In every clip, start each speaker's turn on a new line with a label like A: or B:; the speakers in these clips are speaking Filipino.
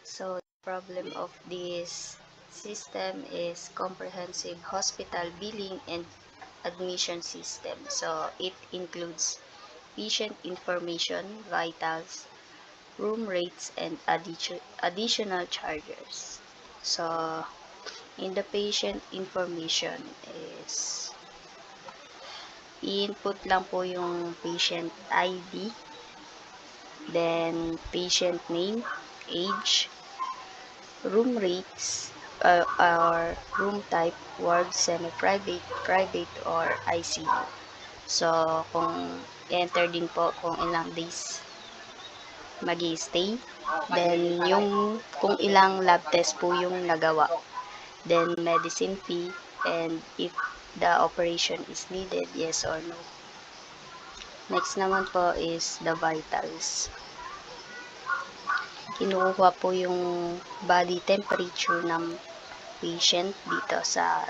A: So, the problem of this system is comprehensive hospital billing and admission system. So, it includes patient information, vitals, room rates, and additional charges. So, in the patient information is i-input lang po yung patient ID, then patient name, age, room rates, or room type, ward, semi-private, private, or ICU. So, kung enter din po kung ilang days magi-stay, then yung kung ilang lab test po yung nagawa, then medicine fee, and if the operation is needed, yes or no. Next naman po is the vitals. Kinukuha po yung body temperature ng patient dito sa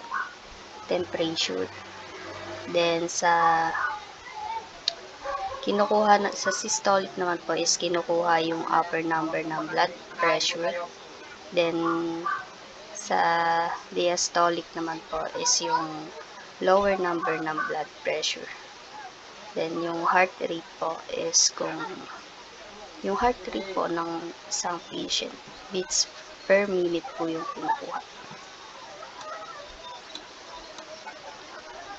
A: temperature. Then sa systolic naman po is kinukuha yung upper number ng blood pressure. Then sa diastolic naman po is yung lower number ng blood pressure. Then yung heart rate po is yung heart rate po ng isang patient, beats per minute po yung kinukuha.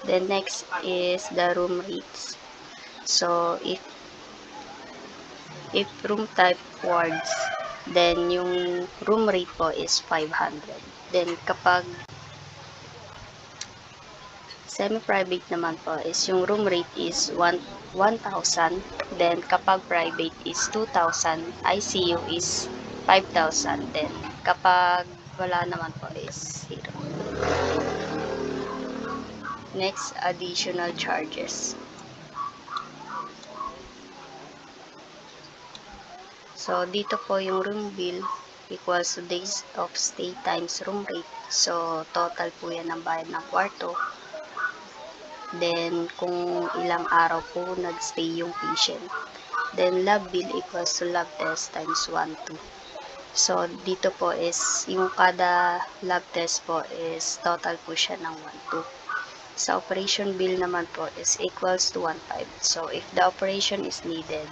A: Then next is the room rates. So if room type wards, then yung room rate po is 500. Then kapag semi-private naman po is yung room rate is 1,000. Then kapag private is 2,000. ICU is 5,000. Then kapag wala naman po is 0. Next, additional charges. So dito po yung room bill equals to days of stay times room rate. So total po yan ng bayad ng kwarto. Then, kung ilang araw po nagstay yung patient. Then, lab bill equals to lab test times 1, 2. So, dito po is, yung kada lab test po is, total po siya ng 1, 2. Sa operation bill naman po is equals to 1,500. So, if the operation is needed,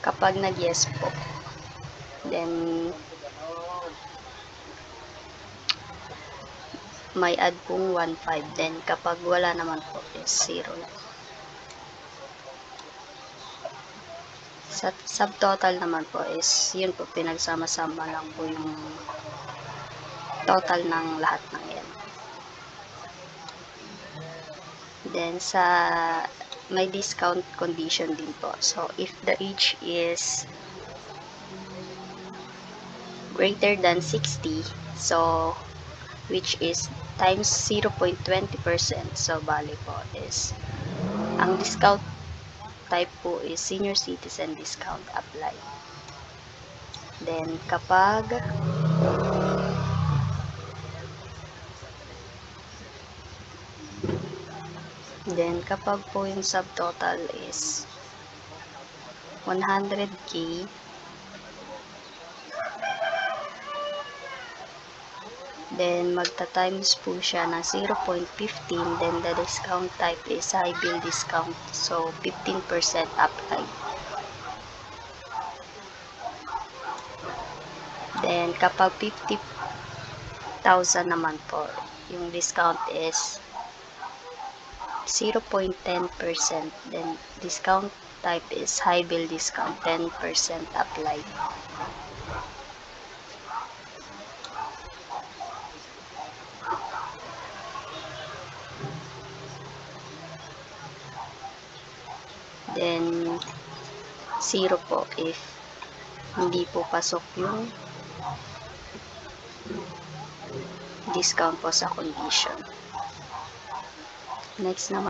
A: kapag nag-yes po, then, may add pong 1,500. Then, kapag wala naman po is 0 lang. Sa subtotal naman po is, yun po, pinagsama-sama lang po yung total ng lahat ng yan. Then, may discount condition din po. So, if the age is greater than 60, so, which is times 0.20%, so, bali po is, ang discount type po is senior citizen discount apply. Then, kapag po yung subtotal is 100K, then magta-times po siya ng 0.15, then the discount type is high bill discount, so 15% applied. Then kapag 50,000 naman po, yung discount is 0.10%, then discount type is high bill discount, 10% applied. Then 0 po if hindi po pasok yung discount po sa condition. Next naman